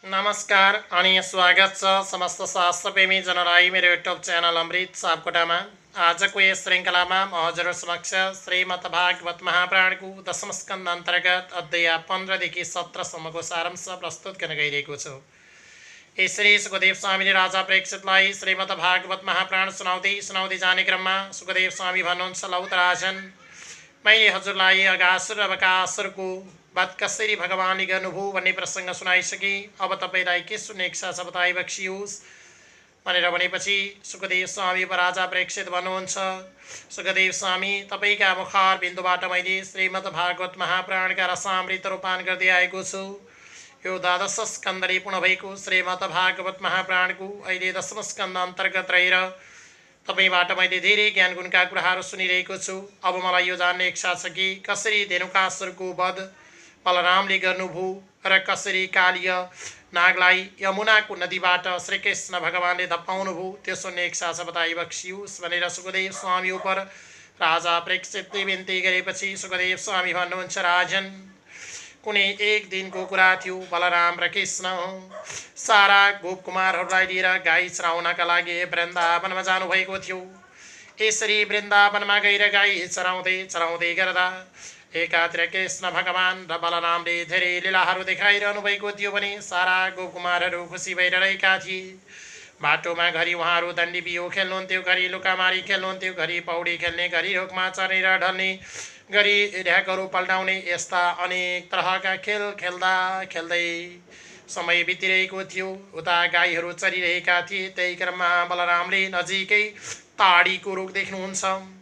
नमस्कार अनि स्वागत छ समस्त शास्त्रप्रेमी जनलाई मेरो युट्युब च्यानल अमृत सापकोटामा। आजको यस श्रृङ्खलामा म हजुर समक्ष श्रीमद् भागवत महापुराणको दशम स्कन्द अन्तर्गत अध्याय 15देखि 17सम्मको सारांश प्रस्तुत गर्न गइरहेको छु। यसरी सुखदेव स्वामीले राजा प्रेक्षितलाई श्रीमद् भागवत महापुराण सुनाउँदै जाने क्रममा सुखदेव स्वामी भन्नुहुन्छ, लौ त राजन, मैले हजुरलाई अगासुर र बकासुरको वध कसरी भगवानले गर्नुभयो भन्ने प्रसङ्ग सुनाइसके। अब तपाईँलाई के सुन्ने इच्छा छ बताइबक्सियोस् भनेर भनेपछि सुखदेव स्वामी राजा प्रेक्षित भन्नुहुन्छ, सुखदेव स्वामी, तपाईँका मुखार बिन्दुबाट मैले श्रीमद् भागवत महापुराणका रसामृत रूपान गर्दै आएको छु। यो द्वादश स्कन्दले पूर्ण भएको श्रीमद् भागवत महापुराणको अहिले दशम स्कन्द अन्तर्गत रहेर तपाईँबाट मैले धेरै ज्ञान गुणका कुराहरू सुनिरहेको छु। अब मलाई यो जान्ने इच्छा छ कि कसरी धेनुकासुरको वध बलरामले गर्नुभयो र कसरी कालीय नागलाई यमुनाको नदीबाट श्रीकृष्ण भगवानले धपाउनुभयो त्यो सुन्ने इच्छा छ बताइबक्सियोस् भनेर सुखदेव स्वामी उप राजा प्रेक्षितले बिन्ती गरेपछि सुखदेव स्वामी भन्नुहुन्छ, राजन, कुनै एक दिनको कुरा थियो। बलराम र कृष्ण सारा गोपकुमारहरूलाई लिएर गाई चराउनका लागि वृन्दावनमा जानुभएको थियो। यसरी वृन्दावनमा गएर गाई चराउँदै गर्दा एकातिर कृष्ण भगवान र बलरामले धेरै लीलाहरू देखाइरहनु भएको थियो भने सारा गोपकुमारहरू खुसी भएर रहेका थिए। बाटोमा घरि उहाँहरू दण्डी बियो खेल्नुहुन्थ्यो, घरि लुकामारी खेल्नुहुन्थ्यो, घरि पौडी खेल्ने, घरि रुखमा चढेर ढल्ने, घरि ढ्याकहरू पल्टाउने, यस्ता अनेक तरहका खेल खेल्दा खेल्दै समय बितिरहेको थियो। उता गाईहरू चरिरहेका थिए। त्यही क्रममा बलरामले नजिकै ताडीको रुख देख्नुहुन्छ।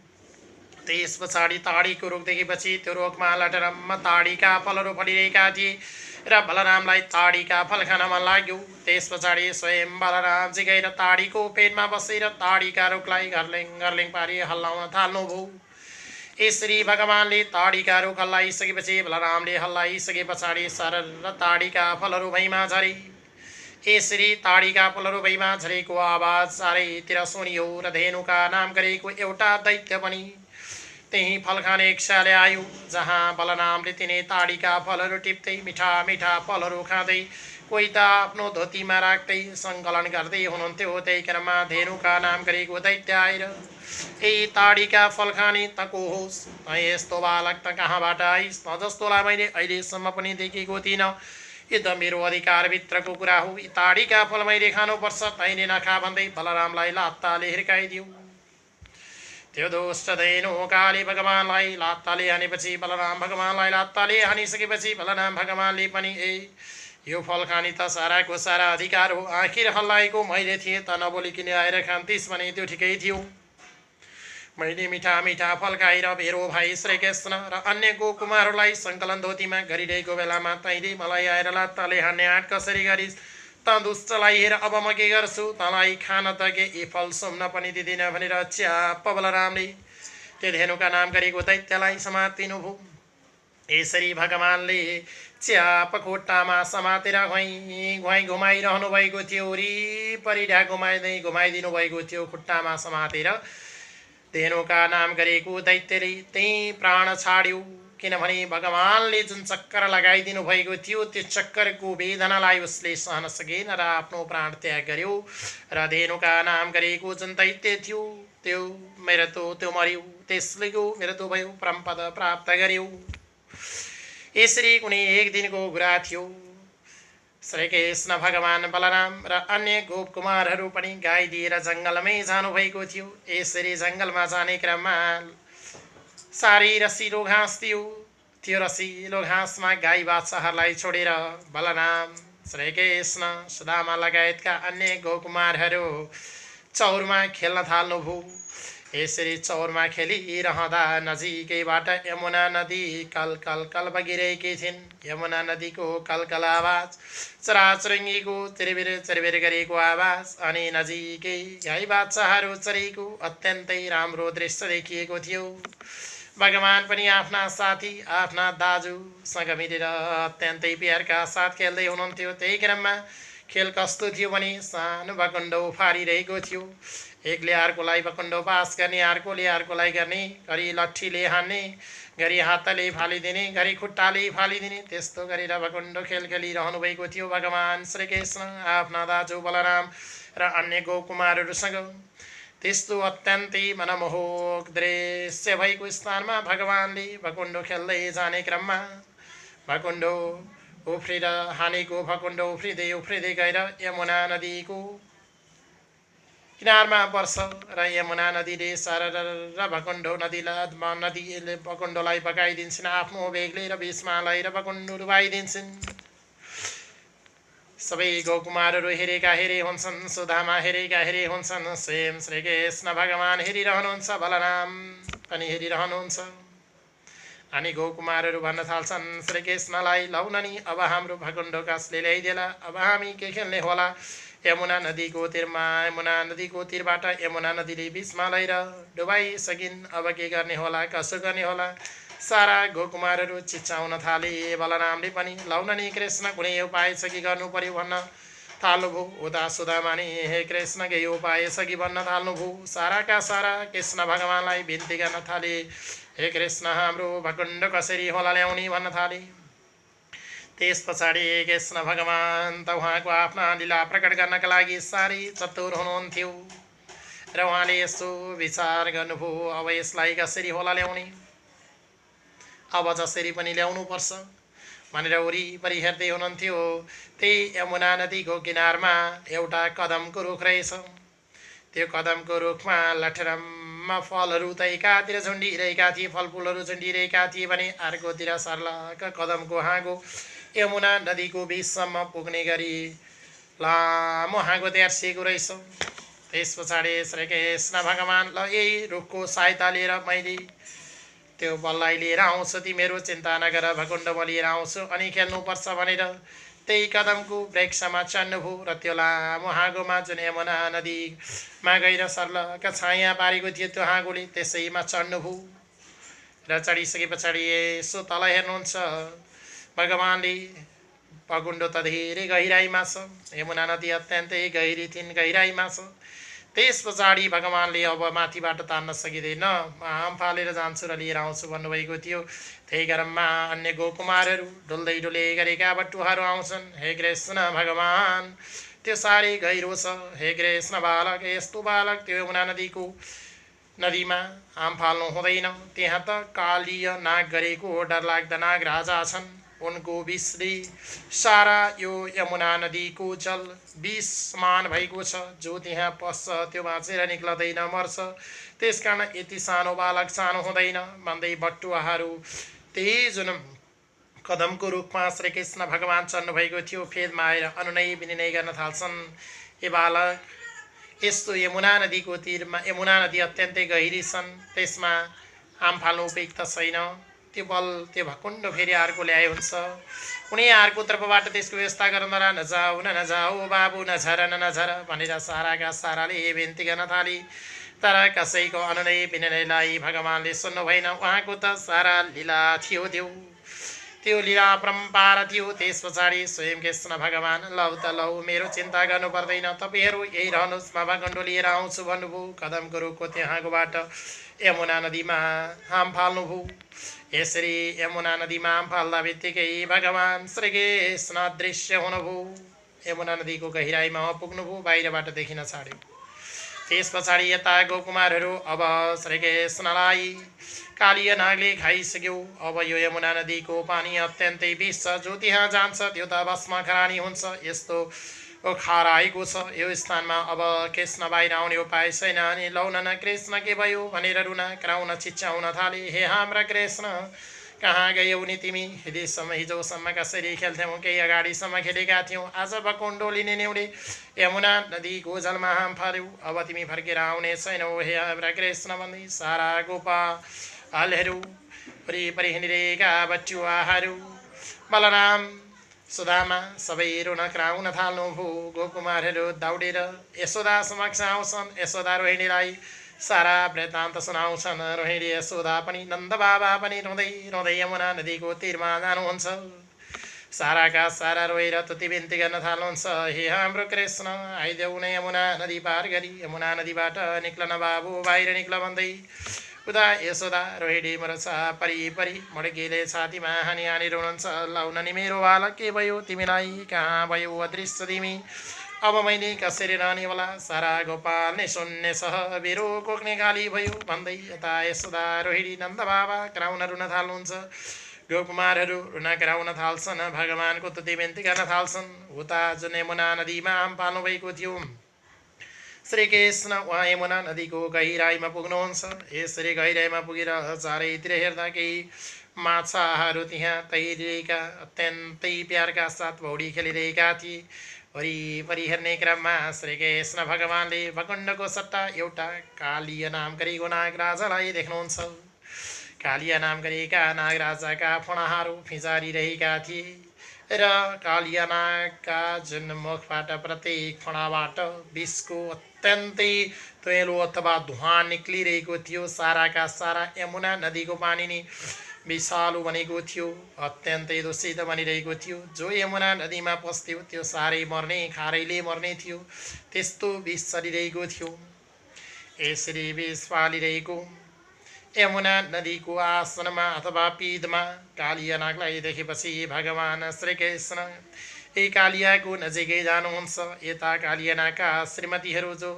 त्यस पछाडि ताडीको रुख देखेपछि त्यो रुखमा लटरम्म ताडीका फलहरू फलिरहेका थिए र बलरामलाई ताडीका फल खान मन लाग्यो। त्यस पछाडि स्वयं बलराम गएर ताडीको पेटमा बसेर ताडीका रुखलाई घर्लिङ पारी हल्लाउन थाल्नुभयो। यसरी भगवानले ताडीका रुख हल्लाइसकेपछि बलरामले हल्लाइसके पछाडि सरर ताडीका फलहरू भैँमा झरे। यसरी ताडीका फलहरू भैँमा झरेको आवाज चारैतिर सुनियो र धेनुका नाम गरेको एउटा दैत्य पनि त्यही फल खाने इच्छाले आयो। जहाँ बलरामले तिनै ताडीका फलहरू टिप्दै मिठा मिठा फलहरू खाँदै कोही त आफ्नो धोतीमा राख्दै सङ्कलन गर्दै हुनुहुन्थ्यो। त्यही क्रममा धेनुका नाम गरेको दैत्य आएर, ए ताडीका फल खाने त को होस्, त यस्तो बालक त कहाँबाट आइस्, त जस्तोलाई मैले अहिलेसम्म पनि देखेको थिइनँ। यो त मेरो अधिकारभित्रको कुरा हो, यी ताडीका फल मैले खानुपर्छ, तैँले नखा भन्दै बलरामलाई लात्ताले हिर्काइदियो। त्यो दुष्ट धेनु काली भगवानलाई लात्ताले हानेपछि बलराम भगवानलाई लात्ताले हानिसकेपछि बलराम भगवानले पनि यो फल खाने त साराको सारा अधिकार हो, आखिर हल्लाएको मैले थिएँ त नबोलिकन आएर खान्थिस् भने त्यो ठिकै थियो। मैले मिठा मिठा फल खाएर मेरो भाइ श्रीकृष्ण र अन्य गोकुमारहरूलाई सङ्कलन धोतीमा गरिरहेको बेलामा तैँले मलाई आएर लात्ताले हान्ने आँट कसरी गरिस्? त दुष्टलाई हेर, अब म के गर्छु? तँलाई खान त के यी फल सुम्न पनि दिँदिन भनेर च्याप्प बलरामले त्यो धेनुका नाम गरेको दैत्यलाई समातिनुभयो। यसरी भगवानले च्याप खुट्टामा समातेर घुवाई घुमाइरहनु भएको थियो। वरिपरि ढ्याक घुमाइदिनु भएको थियो। खुट्टामा समातेर धेनुका नाम गरेको दैत्यले त्यही प्राण छाड्यो। किनभने भगवानले जुन चक्कर लगाइदिनु भएको थियो त्यो चक्करको वेदनालाई उसले सहन सकेन र आफ्नो प्राण त्याग गर्यो। र धेनुका नाम गरेको जुन दैत्य थियो त्यो मर्यो। त्यसले मृत्यु भयो, परमपद प्राप्त गर्यो। यसरी कुनै एक दिनको कुरा थियो। श्रीकृष्ण भगवान बलराम र अन्य गोपकुमारहरू पनि गाई दिएर जङ्गलमै जानुभएको थियो। यसरी जङ्गलमा जाने क्रममा साह्रै रसिलो घाँस थियो। त्यो रसिलो घाँसमा गाई बाछाहरूलाई छोडेर बलराम, श्रीकृष्ण, सुदामा लगायतका अन्य गोकुमारहरू चौरमा खेल्न थाल्नुभयो। यसरी चौरमा खेलिरहँदा नजिकैबाट यमुना नदी कल कल कल बगिरहेकी थिइन्। यमुना नदीको कलकल आवाज, चराचुरुङ्गीको चिरबिर गरेको आवाज अनि नजिकै गाई बाछाहरू चरेको अत्यन्तै राम्रो दृश्य देखिएको थियो। भगवान पनि आफ्ना साथी, आफ्ना दाजुसँग मिलेर अत्यन्तै प्यारका साथ खेल्दै हुनुहुन्थ्यो। त्यही क्रममा खेल कस्तो थियो भने सानो भकुण्डो फारिरहेको थियो। एकले अर्कोलाई भकुण्डो पास गर्ने, अर्कोले अर्कोलाई गर्ने, घरि लट्ठीले हान्ने, घरि हातले फालिदिने, घरि खुट्टाले फालिदिने, त्यस्तो गरेर भकुण्डो खेल खेलिरहनु भएको थियो भगवान् श्रीकृष्ण आफ्ना दाजु बलराम र अन्य गोकुमारहरूसँग। त्यस्तो अत्यन्तै मनमोहक दृश्य भएको स्थानमा भगवानले भकुण्डो खेल्दै जाने क्रममा भकुण्डो उफ्रिएर हानेको भकुण्डो उफ्रिँदै उफ्रिँदै गएर यमुना नदीको किनारमा पर्छ र यमुना नदीले सरर भकुण्डो नदीले भकुण्डोलाई बगाइदिन्छन् आफ्नो बेगले र बिचमा लगाएर भकुण्डो डुबाइदिन्छन्। सबै गोकुमारहरू हेरेका हेरे हुन्छन्, सुदामा हेरेका हेरे हुन्छन्, स्वयं श्रीकृष्ण भगवान् हेरिरहनुहुन्छ, बलराम पनि हेरिरहनुहुन्छ। अनि गोकुमारहरू भन्न थाल्छन् श्रीकृष्णलाई, लौ न नि अब हाम्रो भकुण्डो कसले ल्याइदेला, अब हामी के खेल्ने होला। यमुना नदीको तीरबाट यमुना नदीले बिचमा लिएर डुबाइसकिन्, अब के गर्ने होला, कसो गर्ने होला। सारा गोकुमारहरू चिच्चाउन थाले। बलरामले पनि लौ न नि कृष्ण कुनै उपाय छ कि गर्नु पर्यो भन्न थाल्नुभयो। उता सुदामा नि हे कृष्ण केही उपाय छ कि भन्न थाल्नुभयो। साराका सारा कृष्ण भगवानलाई बिन्ती गर्न थाले, हे कृष्ण हाम्रो भकुण्डो कसरी होला ल्याउने भन्न थाले। त्यस पछाडि कृष्ण भगवान त उहाँको आफ्ना लीला प्रकट गर्नका लागि साह्रै चतुर हुनुहुन्थ्यो र उहाँले यसो विचार गर्नुभयो, अब यसलाई कसरी होला ल्याउने, अब जसरी पनि ल्याउनुपर्छ भनेर वरिपरि हेर्दै हुनुहुन्थ्यो। त्यही यमुना नदीको किनारमा एउटा कदमको रुख रहेछ। त्यो कदमको रुखमा लठरममा फलहरू त एकातिर झुन्डिरहेका थिए, फलफुलहरू झुन्डिरहेका थिए भने अर्कोतिर सर्लक कदमको हाँगो यमुना नदीको बिचसम्म पुग्ने गरी लामो हाँगो तयारिएको रहेछ। त्यस पछाडि श्रीकृष्ण भगवान ल यही रुखको सहायता लिएर मैले त्यो बललाई लिएर आउँछु, तिमीहरू चिन्ता नगर, भकुण्ड म लिएर आउँछु अनि खेल्नुपर्छ भनेर त्यही कदमको वृक्षमा चढ्नुभयो र त्यो लामो हाँगोमा जुन यमुना नदीमा गएर सर्लक छाया पारेको थियो त्यो हाँगोले त्यसैमा चढ्नुभयो र चढिसके पछाडि यसो तल हेर्नुहुन्छ भगवानले भकुण्डो त धेरै गहिराइमा छ, यमुना नदी अत्यन्तै गहिरी थिइन्, गहिराइमा छ। त्यस पछाडि भगवानले अब माथिबाट तान्न सकिँदैन, आम फालेर जान्छु र लिएर आउँछु भन्नुभएको थियो। त्यही क्रममा अन्य गोकुमारहरू डुल्दै डुले गरेका बटुवाहरू आउँछन्, हे कृष्ण भगवान त्यो साह्रै गहिरो छ, हे कृष्ण बालक यस्तो बालक त्यो यमुना नदीमा आम फाल्नु हुँदैन, त्यहाँ त कालीय नाग गरेको डरलाग्दा नाग राजा छन्, उनको विषले सारा यो यमुना नदीको जल विष समान भएको छ, जो त्यहाँ पस्छ त्यो बाँचेर निक्लदैन, मर्छ, त्यसकारण यति सानो बालक सानो हुँदैन भन्दै बटुवाहरू त्यही जुन कदमको रुखमा श्रीकृष्ण भगवान चढ्नु भएको थियो फेदमा आएर अनुनय विनिमय गर्न थाल्छन्। ए बालक यस्तो यमुना नदीको तीरमा यमुना नदी अत्यन्तै गहिरी छन्, त्यसमा आम फाल्नु उपयुक्त छैन, त्यो त्यो भकुण्डो फेरि अर्को ल्याए हुन्छ, कुनै अर्को तर्फबाट त्यसको व्यवस्था गर्न नजाऊ बाबु नझर नझर भनेर साराका साराले बिन्ती गर्न थाले। तर कसैको अनुनय विनयलाई भगवानले सुन्नु भएन, उहाँको त सारा लीला थियो त्यो लीला परम्पार थियो। त्यस पछाडि स्वयं कृष्ण भगवान लौ त लौ मेरो चिन्ता गर्नु पर्दैन, तपाईँहरू यही रहनुहोस्, म भकुण्डो लिएर आउँछु भन्नुभयो। कदमको रुखको त्यहाँकोबाट यमुना नदीमा आम फाल्नुभयो। यसरी यमुना नदीमा आम फाल्दा बित्तिकै भगवान श्रीकृष्ण अदृश्य हुनुभयो, यमुना नदीको गहिराइमा पुग्नुभयो, बाहिरबाट देखिन छाड्यो। त्यस पछाडि यता गोकुमारहरू अब श्रीकृष्णलाई कालीय नागले खाइसक्यो, अब यो यमुना नदीको पानी अत्यन्तै विष छ, जो त्यहाँ जान्छ त्यो त भस्म खरानी हुन्छ, यस्तो खाराएको छ, यो स्थानमा अब कृष्ण बाहिर आउने उपाय छैन। अनि लौ न कृष्ण के भयो भनेर रुन कराउन चिच्याउन थाले, हे हाम्रा कृष्ण कहाँ गयौ नि तिमी, हिजोसम्म कसरी खेल्थ्यौँ, केही अगाडिसम्म खेलेका थियौँ, आज भकुण्डो लिने न्युले यमुना नदीको जलमा हाम फाल्यौ, अब तिमी फर्केर आउने छैनौ, हे हाम्रा कृष्ण भन्दै सारा गोपालहरू वरिपरि हिँडिरहेका बटुवाहरू बलराम सुदामा सबै रुन कराउन थाल्नुभयो। गोकुमारहरू दौडेर यशोदा समक्ष आउँछन्, यशोदा रोहिणीलाई सारा वृत्तान्त सुनाउँछन्। रोहिणी यशोदा पनि नन्द बाबा पनि रुँदै रुँदै यमुना नदीको तीरमा जानुहुन्छ। साराका सारा रोएर तुति बिन्ती गर्न थाल्नुहुन्छ, हे हाम्रो कृष्ण आइदेऊ नै यमुना नदी पार गरी, यमुना नदीबाट निक्लन बाबु बाहिर निक्ल भन्दै उदा यशोदा रोहिणी मरसा परी परी मड्कीले छातीमा हानी हानी रुनुहुन्छ, लाउन नि मेरो बालक के भयो तिमीलाई, कहाँ भयो अदृश्य तिमी, अब मैले कसरी रहने होला, सारा गोपाल नै सुन्ने सह मेरो कोक्ने गाली भयो भन्दै यता यशोदा रोहिणी नन्द बाबा कराउन रुन थाल्नुहुन्छ। गोकुमारहरू रुन कराउन थाल्छन्, भगवानको तुति बिन्ती गर्न थाल्छन्। उता जुन यमुना नदीमा आम पाल्नु भएको थियो, श्रीकृष्ण उहाँ यमुना नदीको गहिराईमा पुग्नुहुन्छ। यसरी गहिराईमा पुगेर चारैतिर हेर्दा केही माछाहरू त्यहाँ तैरिएका अत्यन्तै प्यारका साथ पौडी खेलिरहेका थिए। वरिपरि हेर्ने क्रममा श्रीकृष्ण भगवानले भकुण्डको सट्टा एउटा कालिया नाम गरेको नागराजालाई देख्नुहुन्छ। कालिया नाम गरेका नागराजाका फणाहरू फिजारिरहेका थिए र कालिया नागका जुन मुखबाट प्रत्येक फणाबाट विषको अत्यन्तै तुहेलो अथवा धुवाँ निक्लिरहेको थियो। साराका सारा यमुना नदीको पानी नि विषालु बनेको थियो, अत्यन्तै दूषित बनिरहेको थियो। जो यमुना नदीमा पस्थ्यो त्यो साह्रै मर्ने, खारैले मर्ने थियो, त्यस्तो विष चलिरहेको थियो। यसरी विष फालिरहेको यमुना नदीको आसनमा अथवा पिँधमा कालिया नागलाई देखेपछि भगवान श्रीकृष्ण कालियाको नजिकै जानुहुन्छ। यता कालिया नागका श्रीमतीहरू जो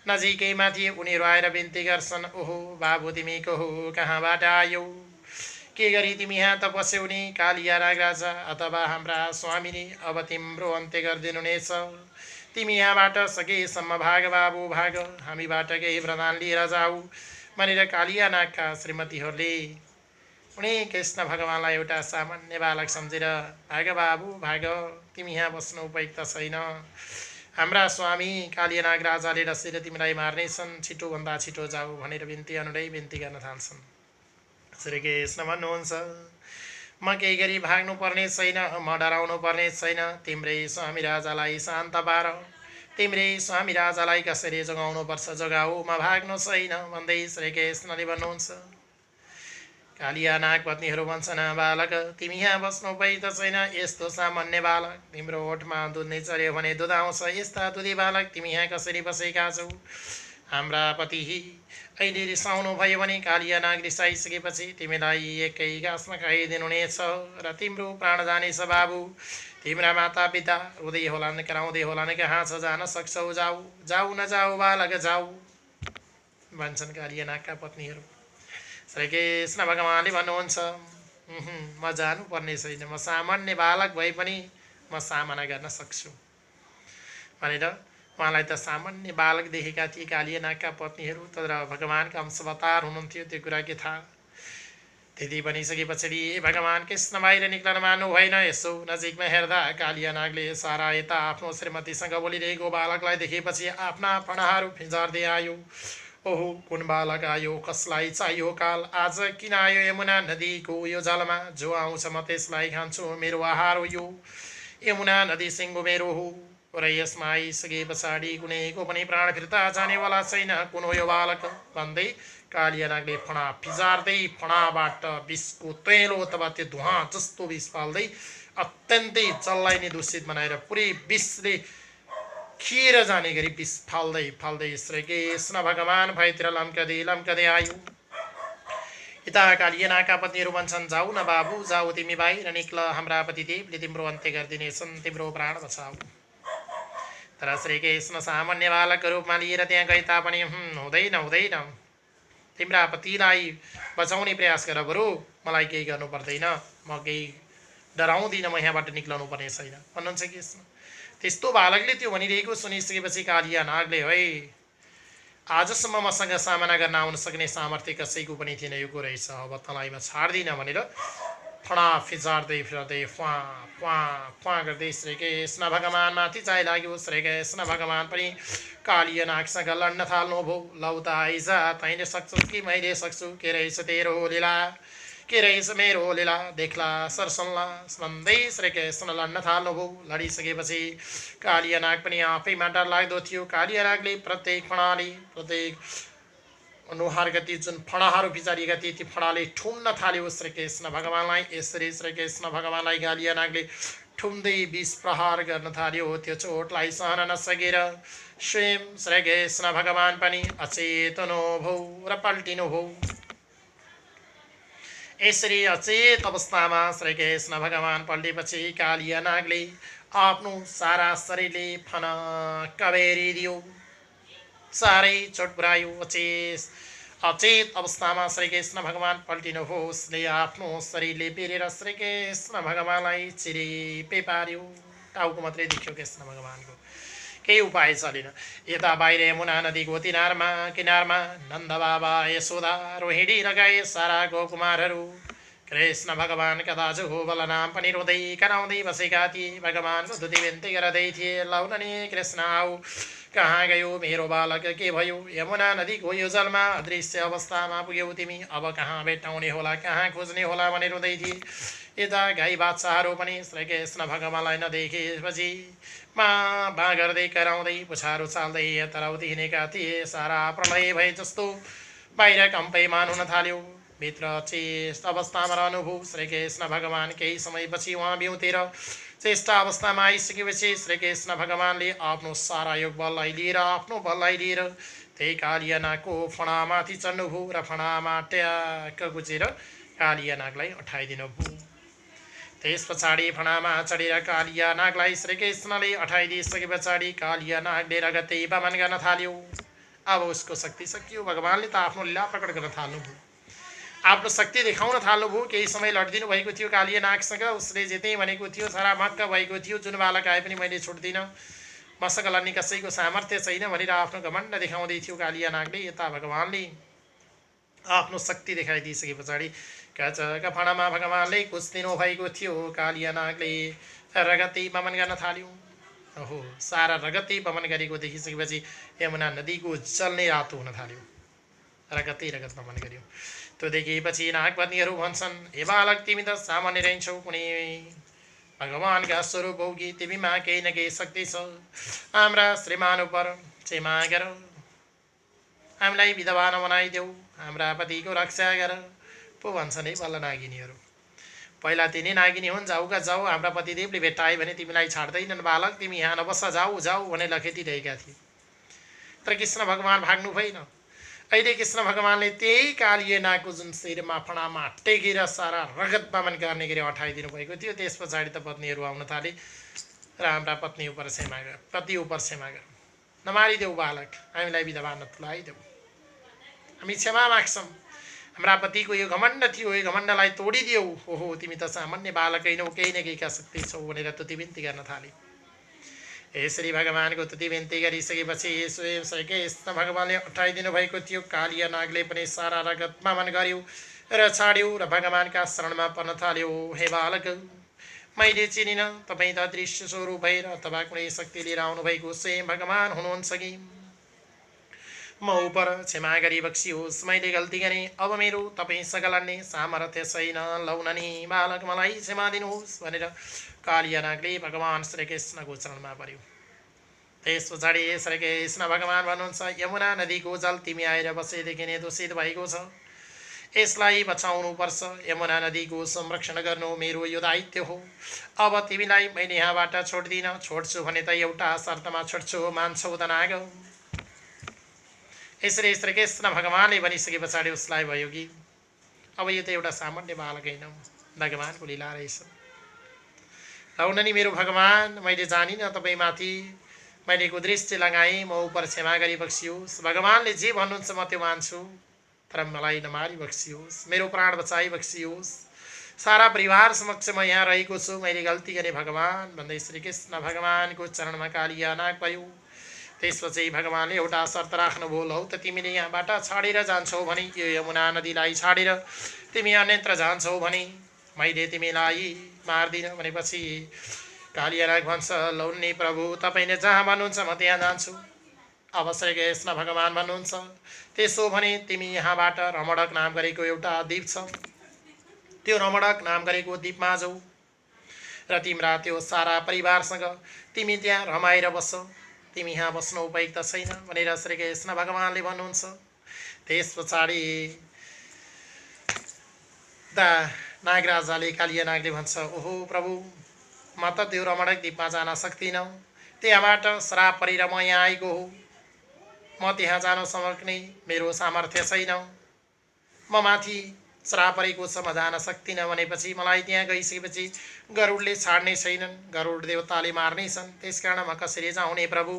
नजिकैमा थिए उनीहरू आएर बिन्ती गर्छन्, ओहो बाबु तिमी को हो, कहाँबाट आयौ, के गरी तिमी यहाँ त बस्यौ नि कालिया नागराजा अथवा हाम्रा स्वामिनी, अब तिम्रो अन्त्य गरिदिनु नै छ, तिमी यहाँबाट सकेसम्म भाग बाबु भाग, हामीबाट केही वरदान लिएर जाऊ भनेर कालिया नागका श्रीमतीहरूले उनी कृष्ण भगवानलाई एउटा सामान्य बालक सम्झेर भाग बाबु भाग, तिमी यहाँ बस्नु उपयुक्त छैन, हाम्रा स्वामी कालिया नागराजाले डसेर तिमीलाई मार्नेछन्, छिटोभन्दा छिटो जाऊ भनेर बिन्ती अनुदै बिन्ती गर्न थाल्छन्। श्रीकृष्ण भन्नुहुन्छ, म केही गरी भाग्नु पर्ने छैन, म डराउनु पर्ने छैन, तिम्रै स्वामी राजालाई शान्त पार, तिम्रै स्वामी राजालाई कसरी जोगाउनुपर्छ जोगाऊ, म भाग्नु छैन भन्दै श्रीकृष्णले भन्नुहुन्छ। कालिया नाग पत्नीहरू भन्छन्, बालक तिमी यहाँ बस्नु उपयुक्त छैन, यस्तो सामान्य बालक, तिम्रो ओठमा दुध नै चल्यो भने दुध आउँछ, यस्ता दुधी बालक तिमी यहाँ कसरी बसेका छौ, हाम्रा पति अहिले रिसाउनु भयो भने कालिया नाग रिसाइसकेपछि तिमीलाई एकै घाँसमा खाइदिनु नै छ र तिम्रो प्राण जानेछ बाबु, तिम्रा माता पिता रुँदै होलान् कराउँदै होलान्, कहाँ छ जान सक्छौ, जाऊ जाऊ नजाऊ बालक जाऊ भन्छन् कालिया नागका पत्नीहरू। श्रीकृष्ण भगवानले भन्नुहुन्छ, म जानुपर्ने छैन, म सामान्य बालक भए पनि म सामना गर्न सक्छु भनेर उहाँलाई त सामान्य बालक देखेका थिए कालिया नागका पत्नीहरू, तर भगवानका अंशावतार हुनुहुन्थ्यो त्यो कुरा के थाहा। त्यति भनिसके पछाडि भगवान कृष्ण बाहिर निक्लन मान्नु भएन। यसो नजिकमा हेर्दा कालिया नागले सारा यता आफ्नो श्रीमतीसँग बोलिरहेको बालकलाई देखेपछि आफ्ना फणाहरू फिजार्दै आयो, ओहो कुन बालक आयो, कसलाई चाहियो काल, आज किन आयो यमुना नदीको यो जलमा, जो आउँछ म त्यसलाई खान्छु, मेरो आहार हो यो, यमुना नदी सिङ्गो मेरो हो र यसमा आइसके पछाडि कुनैको पनि प्राण फिर्ता जानेवाला छैन, कुन हो यो बालक भन्दै कालिया नागले फणा फिजार्दै फणाबाट विषको तैलो अथवा त्यो धुवाँ जस्तो विष फाल्दै अत्यन्तै जललाई नै दूषित बनाएर पुरै विषले खिएर जाने गरी विष फाल्दै फाल्दै श्रीकृष्ण भगवान भएतिर लम्कदै आयो। यता कालिया नागका पत्नीहरू भन्छन्, जाऊ न बाबु जाऊ, तिमी बाहिर निक्ल, हाम्रा पतिदेवले तिम्रो अन्त्य गरिदिनेछन्, तिम्रो प्राण बचाऊ। तर श्रीकृष्ण सामान्य बालकको रूपमा लिएर त्यहाँ गए तापनि हुँदैन, तिम्रा पतिलाई बचाउने प्रयास गर, बरु मलाई केही गर्नु पर्दैन, म केही डराउँदिनँ, म यहाँबाट निक्लनु पर्ने छैन भन्नुहुन्छ कृष्ण। त्यस्तो बालकले त्यो भनिरहेको सुनिसकेपछि कालिया नागले, है आजसम्म मसँग सामना गर्न आउन सक्ने सामर्थ्य कसैको पनि थिएन, यो रहेछ, अब तँलाई म छाड्दिनँ भनेर फणा फिजार्दै फिर्दै फ्वा गर्दै श्रीकृष्ण भगवान माथि चाहिँ लाग्यो। श्रीकृष्ण भगवान पनि कालिया नागसँग लड्न थाल्नुभयो। लौ त आइजा, तैँले सक्छस् कि मैले सक्छु, के रहेछ तेरो लीला, के रहेछ मेरो लीला, देखला सरसल्ला भन्दै श्रीकृष्ण लड्न थाल्नुभयो। लडिसकेपछि कालिया नाग पनि आफैमा डर लाग्दो थियो। कालिया नागले प्रत्येक फणाले प्रत्येक अनुहार गति जुन फडाहरू बिचारिएका थिए ती फडाले ठुम्न थाल्यो श्रीकृष्ण भगवानलाई। यसरी श्रीकृष्ण भगवानलाई गालिया नागले ठुम्दै 20 प्रहार गर्न थाल्यो। त्यो चोटलाई सहन नसकेर स्वयं श्रीकृष्ण भगवान पनि अचेतनो भौ र पल्टिनु भौ। यसरी अचेत अवस्थामा श्रीकृष्ण भगवान पल्टेपछि कालिया नागले आफ्नो सारा शरीरले फनक्क बेरिदियो, साह्रै चोट पुर्यायो। अचेत अवस्थामा श्रीकृष्ण भगवान पल्टिनुभयो। उसले आफ्नो शरीरले बेरेर श्रीकृष्ण भगवानलाई चिरिपे पार्यो। टाउको मात्रै देखियो कृष्ण भगवानको, केही उपाय चलेन। यता बाहिर यमुना नदीको किनारमा नन्द बाबा, यशोदा, रोहिणी लगाए सारा गोकुमारहरू कृष्ण भगवानका दाजु हो बलराम पनि रोँदै कराउँदै बसेका थिए। भगवानको स्तुति बिन्ती गर्दै थिए, लौ नि कृष्ण आऊ, कहाँ गयो मेरो बालक, के भयो? यमुना नदीको यो जलमा अदृश्य अवस्थामा पुग्यौ तिमी, अब कहाँ भेट्टाउने होला, कहाँ खोज्ने होला भनेर रुँदै थिए। यता गाई बाछाहरू पनि श्रीकृष्ण भगवानलाई नदेखेपछि बा गर्दै कराउँदै पुछारो चाल्दै यताउति हिँडेका थिए। सारा प्रलय भए जस्तो बाहिर कम्पैमान हुन थाल्यो। भित्र चेष्ट अवस्थामा रहनुभयो श्रीकृष्ण भगवान। केही समयपछि उहाँ बिउतेर चेष्ट अवस्थामा आइसकेपछि श्रीकृष्ण भगवानले आफ्नो सारा योग बललाई लिएर त्यही कालिया नागको फणामाथि चढ्नुभयो र फणामा ट्याक्क गुचेर कालिया नागलाई अठाइदिनुभयो। त्यस पछाडि फणामा चढेर कालिया नागलाई श्रीकृष्णले अठाइदिइसके पछाडि कालिया नागले रगतै बमन गर्न थाल्यो। अब उसको शक्ति सकियो। भगवानले त आफ्नो लीला प्रकट गर्न थाल्नुभयो, आफ्नो शक्ति देखाउन थाल्नुभयो। केही समय लडिदिनु भएको थियो कालिया नागसँग। उसले जित्दै भनेको थियो, सारा मक्क भएको थियो, जुन बालक आए पनि मैले छुट्दिनँ, मसँग लड्ने कसैको सामर्थ्य छैन भनेर आफ्नो घमण्ड देखाउँदै थियो कालिया नागले। यता भगवानले आफ्नो शक्ति देखाइदिइसके पछाडि कचका फणामा भगवानले कुच्दिनु भएको थियो। कालिया नागले रगतै बमन गर्न थाल्यो। ओहो, सारा रगतै बमन गरेको देखिसकेपछि यमुना नदीको जल नै रातो हुन थाल्यो। रगतै रगत बमन गर्यो। त्यो देखेपछि नागपत्नीहरू भन्छन्, हे बालक, तिमी त सामान्य रहन्छौ, कुनै भगवानका स्वरूप हो कि तिमीमा केही न केही शक्ति छ। हाम्रा श्रीमान उप क्षमा गर, हामीलाई विधवा नबनाइदेऊ, हाम्रा पतिको रक्षा गर पो भन्छन् है बल्ल नागिनीहरू। पहिला तिनी नागिनी हुन्, जाउका जाऊ, हाम्रा पतिदेवले भेट्टाए भने तिमीलाई छाड्दैनन् बालक, तिमी यहाँ नबस्छ, जाऊ जाऊ भने लखेटिरहेका थिए। तर कृष्ण भगवान भाग्नु भएन। अहिले कृष्ण भगवानले त्यही कालिया नागको जुन शिरमा फणामा टेकेर सारा रगत बमन गर्ने गरी अठाइदिनु भएको थियो। त्यस पछाडि त पत्नीहरू आउन थाले र हाम्रा पति उपर क्षमा गर, नमारिदेऊ बालक, हामीलाई विधवा नतुलाइदेऊ, हामी क्षमा माग्छौँ, हाम्रा पतिको यो घमण्ड थियो, यो घमण्डलाई तोडिदेऊ। ओहो, तिमी त सामान्य बालक होइनौ, केही न केहीका शक्ति छौ भनेर तुति बिन्ती गर्न थाले। यसरी भगवानको तुति बिन्ती गरिसकेपछि स्वयं श्रीकृष्ण भगवानले अठाइदिनु भएको थियो। कालिया नागले पनि सारा रगत बमन गर्यो र छाड्यो र भगवानका शरणमा पर्न थाल्यो। हे बालक, मैले चिनिन, तपाईँ त दृश्य स्वरूप भएर अथवा कुनै शक्ति लिएर आउनुभएको स्वयं भगवान हुनुहुन्छ कि? म उपर क्षमा गरी बक्सियोस्, मैले गल्ती गरेँ, अब मेरो तपाईँसँग लड्ने सामर्थ्य छैन, लौन नि बालक, मलाई क्षमा दिनुहोस् भनेर कालिया नागले भगवान श्रीकृष्णको चरणमा पर्यो। त्यस पछाडि श्रीकृष्ण भगवान भन्नुहुन्छ, यमुना नदीको जल तिमी आएर बसेदेखि नै दूषित भएको छ, यसलाई बचाउनुपर्छ। यमुना नदीको संरक्षण गर्नु मेरो यो दायित्व हो। अब तिमीलाई मैले यहाँबाट छोड्दिनँ, छोड्छु भने त एउटा शर्तमा छोड्छु, मान्छौ त नाग? यसरी श्रीकृष्ण भगवानले भनिसके पछाडि उसलाई भयो कि अब यो त एउटा सामान्य बालक होइन, भगवानको लीला रहेछ। लौन नि मेरो भगवान, मैले जानिनँ तपाईँमाथि मैले कुदृष्टि लगाएँ, म उपर क्षमा गरी बक्सियोस्। भगवानले जे भन्नुहुन्छ म त्यो मान्छु, तर मलाई नमारी बक्सियोस्, मेरो प्राण बचाइ बक्सियोस्, सारा परिवार समक्ष म यहाँ रहेको छु, मैले गल्ती गरेँ भगवान भन्दै श्रीकृष्ण भगवानको चरणमा कालिया नाग भयो। त्यसपछि भगवानले एउटा शर्त राख्नुभयो, लौ त तिमीले यहाँबाट छाडेर जान्छौ भने, यो यमुना नदीलाई छाडेर तिमी अन्यत्र जान्छौ भने मैले तिमीलाई मार्दिनँ भनेपछि कालिया नाग भन्छ, लौन्ने प्रभु, तपाईँले जहाँ भन्नुहुन्छ म त्यहाँ जान्छु। अब श्रीकृष्ण भगवान भन्नुहुन्छ, त्यसो भने तिमी यहाँबाट रमणक नाम गरेको एउटा द्वीप छ, त्यो रमणक नाम गरेको द्वीपमा जाऊ र तिम्रा त्यो सारा परिवारसँग तिमी त्यहाँ रमाएर बस्छौ, तिमी यहाँ बस्नु उपयुक्त छैन भनेर श्रीकृष्ण भगवानले भन्नुहुन्छ। त्यस पछाडि दा नागराजाले कालिया नागले भन्छ, ओहो प्रभु, म त त्यो रमणक द्वीपमा जान सक्दिनँ, त्यहाँबाट श्राप परेर म यहाँ आएको हो, म त्यहाँ जान सक्ने मेरो सामर्थ्य छैन, म माथि श्राप परेको छ, म जान सक्दिनँ भनेपछि मलाई त्यहाँ गइसकेपछि गरुडले छाड्ने छैनन्, गरुड देवताले मार्ने छन्, त्यसकारण म कसरी जाउने प्रभु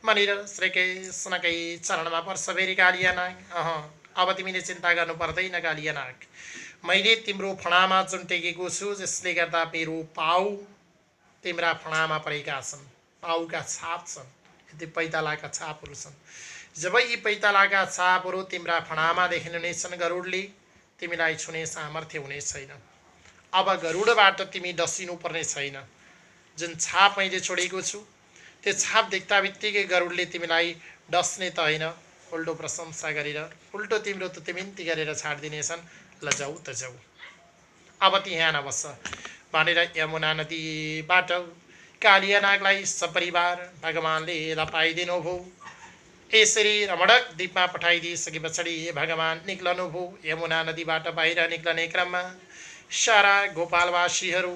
भनेर श्रीकृष्णकै चरणमा पर्छ फेरि कालिया नाग। अब तिमीले चिन्ता गर्नु पर्दैन कालिया नाग, मैले तिम्रो फणामा जुन टेकेको छु, जसले गर्दा मेरो पाउ तिम्रा फणामा परेका छन्, पाउका छाप छन्, यति पैतालाका छापहरू छन्। जब यी पैतालाका छापहरू तिम्रा फणामा देखिनुहुनेछन्, गरुडले तिमीलाई छुने सामर्थ्य हुने छैन। अब गरुडबाट तिमी डसिनु पर्ने छैन, जुन छाप मैले छोडेको छु त्यो छाप देख्दा बित्तिकै गरुडले तिमीलाई डस्ने त होइन, उल्टो प्रशंसा गरेर उल्टो तिम्रो तुतिमिन्ती गरेर छाडिदिनेछन्, ल जाऊ त जाऊ, अब त्यहाँ नबस्छ भनेर यमुना नदीबाट कालिया नागलाई सपरिवार भगवानले धपाइदिनु भयो। यसरी रमणक द्वीपमा पठाइदिइसके पछाडि भगवान निक्लनु भयो। यमुना नदीबाट बाहिर निक्लने क्रममा सारा गोपालवासीहरू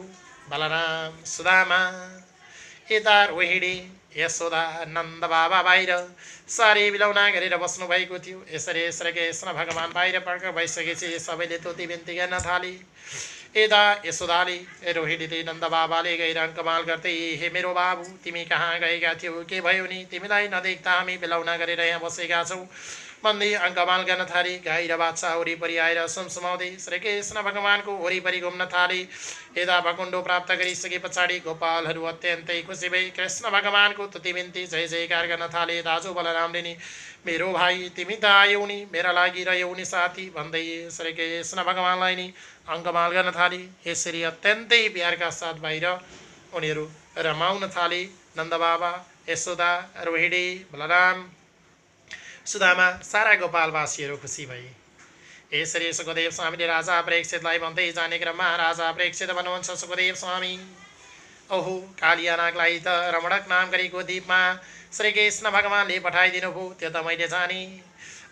बलराम सुदामा यता रोहिणी यशोदा नन्द बाबा बाहिर साह्रै बिलौना गरेर बस्नु भएको थियो। यसरी श्रीकृष्ण भगवान बाहिर प्रकट भइसकेपछि सबैले तुति बिन्ती गर्न थाले। यता यशोदाले रोहिणीले नन्द बाबाले गएर अङ्कमाल गर्दै, हे मेरो बाबु, तिमी कहाँ गएका थियौ, के भयो नि, तिमीलाई नदेख्दा हामी बिलौना गरेर यहाँ बसेका छौँ भन्दै अङ्कमाल गर्न थाले। गाई र बाछा वरिपरि आएर सुमसुमाउँदै श्रीकृष्ण भगवानको वरिपरि घुम्न थाले। यता भकुण्डो प्राप्त गरिसके पछाडि गोपालहरू अत्यन्तै खुसी भई कृष्ण भगवानको तुति बिन्ती जय जयकार गर्न थाले। दाजु बलरामले नि, मेरो भाइ तिमी त आयौ नि, मेरा लागि रह्यौ नि साथी भन्दै श्रीकृष्ण भगवानलाई नि अङ्कमाल गर्न थाले। यसरी अत्यन्तै प्यारका साथ बाहिर उनीहरू रमाउन थाले। नन्द बाबा, यशोदा, रोहिणी, बलराम, सुदामा, सारा गोपालवासीहरू खुसी भए। यसरी सुखदेव स्वामीले राजा परीक्षितलाई भन्दै जाने क्रममा राजा परीक्षित भन्नुहुन्छ, सुखदेव स्वामी, ओहो, कालिया नागलाई त रमणक नाम गरेको द्वीपमा श्रीकृष्ण भगवानले पठाइदिनु भयो, त्यो त मैले जाने।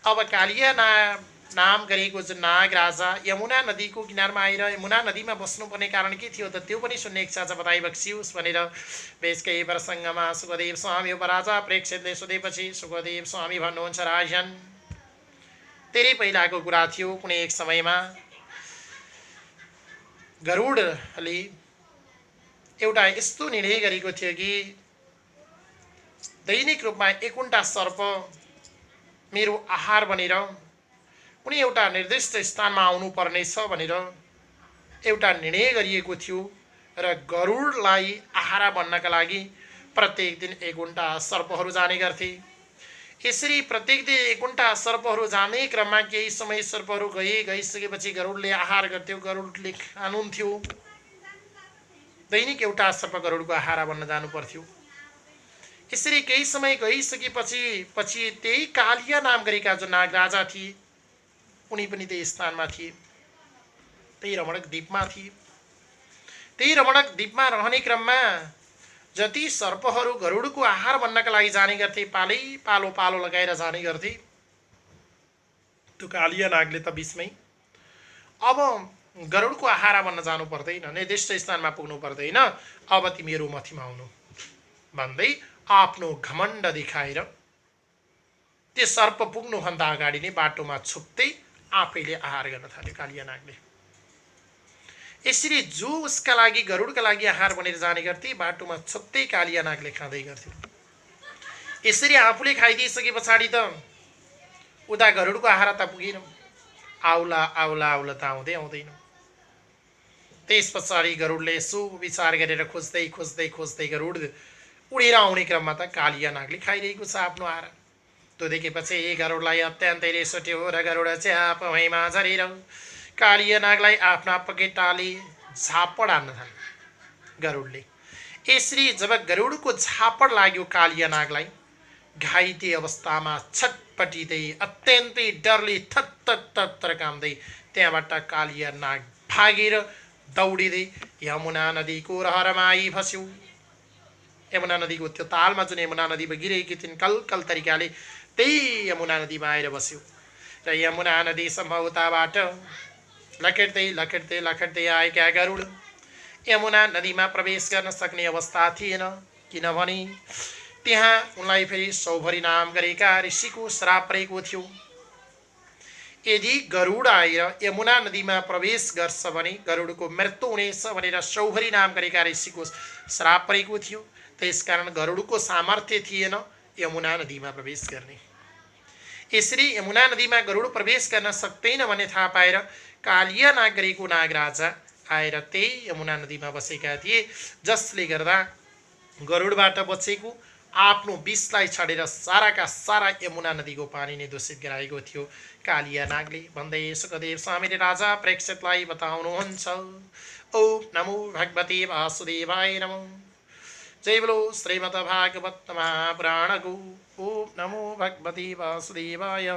अब कालिया नाम गरेको जुन नाग राजा यमुना नदीको किनारमा आएर यमुना नदीमा बस्नुपर्ने कारण के थियो त, त्यो पनि सुन्ने इच्छा छ, बताइ बक्सियोस् भनेर बेसकै प्रसङ्गमा सुखदेव स्वामी उपराजा प्रेक्षितले सोधेपछि सुखदेव स्वामी भन्नुहुन्छ, राजन, धेरै पहिलाको कुरा थियो। कुनै एक समयमा गरुडले एउटा यस्तो निर्णय गरेको थियो कि दैनिक रूपमा 51टा सर्प मेरो आहार बनेर कुनै एउटा निर्दिष्ट स्थानमा आउनुपर्नेछ भनेर एउटा निर्णय गरिएको थियो र गरुडलाई आहारा बन्नका लागि प्रत्येक दिन 51टा सर्पहरू जाने गर्थे। यसरी प्रत्येक दिन 51टा सर्पहरू जाने क्रममा केही समय सर्पहरू गइसकेपछि गरुडले आहार गर्थ्यो, गरुडले खानुहुन्थ्यो। दैनिक एउटा सर्प गरुडको आहारा बन्न जानु पर्थ्यो। यसरी केही समय गइसकेपछि त्यही कालिया नाम गरेका जो नाग राजा थिए, उनी पनि त्यही स्थानमा थिए, त्यही रमणक द्वीपमा थिए। त्यही रमणक द्वीपमा रहने क्रममा जति सर्पहरू गरुडको आहार बन्नका लागि जाने गर्थे, पालो लगाएर जाने गर्थे, त्यो कालिया नागले त बिचमै अब गरुडको आहारा बन्न जानु पर्दैन, निर्दिष्ट स्थानमा पुग्नु पर्दैन, अब तिमीहरू मथीमा आउनु भन्दै आफ्नो घमण्ड देखाएर त्यो सर्प पुग्नुभन्दा अगाडि नै बाटोमा छुप्दै आफैले आहार गर्न थाल्यो कालिया नागले। यसरी जो उसका लागि गरुडका लागि आहार बनेर जाने गर्थे, बाटोमा छुप्दै कालिया नागले खाँदै गर्थ्यो। यसरी आफूले खाइदिइसके पछाडि त उता गरुडको आहार त पुगेन, आउला आउला आउला त आउँदैन। त्यस पछाडि गरुडले यसो विचार गरेर खोज्दै गरुड उडेर आउने क्रममा त कालिया नागले खाइरहेको छ आफ्नो आहार। त्यो देखेपछि गरुडलाई अत्यन्तै रिस उठ्यो र गरुड च्याप भुइँमा झरेर कालिया नागलाई आफ्ना पखेटाले झापड हान्न थाल्यो गरुडले। यसरी जब गरुडको झापड लाग्यो कालिया नागलाई, घाइते अवस्थामा छटपटिँदै अत्यन्तै डरले थत्तर काम्दै त्यहाँबाट कालिया नाग भागेर दौडिँदै यमुना नदीको रहरमा आई फस्यो। यमुना नदीको त्यो तालमा जुन यमुना नदी बगिरहेकी थिइन् कलकल तरिकाले, त्यही यमुना नदीमा आएर बस्यो। र यमुना नदी सम्भवताबाट लखेट्दै आएका गरुड यमुना नदीमा प्रवेश गर्न सक्ने अवस्था थिएन, किनभने त्यहाँ उनलाई फेरि सौभरी नाम गरेका ऋषिको श्राप परेको थियो। यदि गरुड आएर यमुना नदीमा प्रवेश गर्छ भने गरुडको मृत्यु हुनेछ भनेर सौभरी नाम गरेका ऋषिको श्राप परेको थियो। त्यसकारण गरुडको सामर्थ्य थिएन यमुना नदीमा प्रवेश गर्ने। यसरी यमुना नदीमा गरुड प्रवेश गर्न सक्दैन भन्ने थाहा पाएर कालिया नाग गरेको नागराजा आएर त्यही यमुना नदीमा बसेका थिए, जसले गर्दा गरुडबाट बचेको आफ्नो विषलाई छाडेर साराका सारा यमुना नदीको पानी नै दूषित गराएको थियो कालिया नागले भन्दै सुखदेव स्वामीले राजा प्रेक्षितलाई बताउनुहुन्छ। ओम नमो भगवते वासुदेवाय नमो। जय बोलो श्रीमद् भागवत महापुराण को। ओम नमो भगवते वासुदेवाय।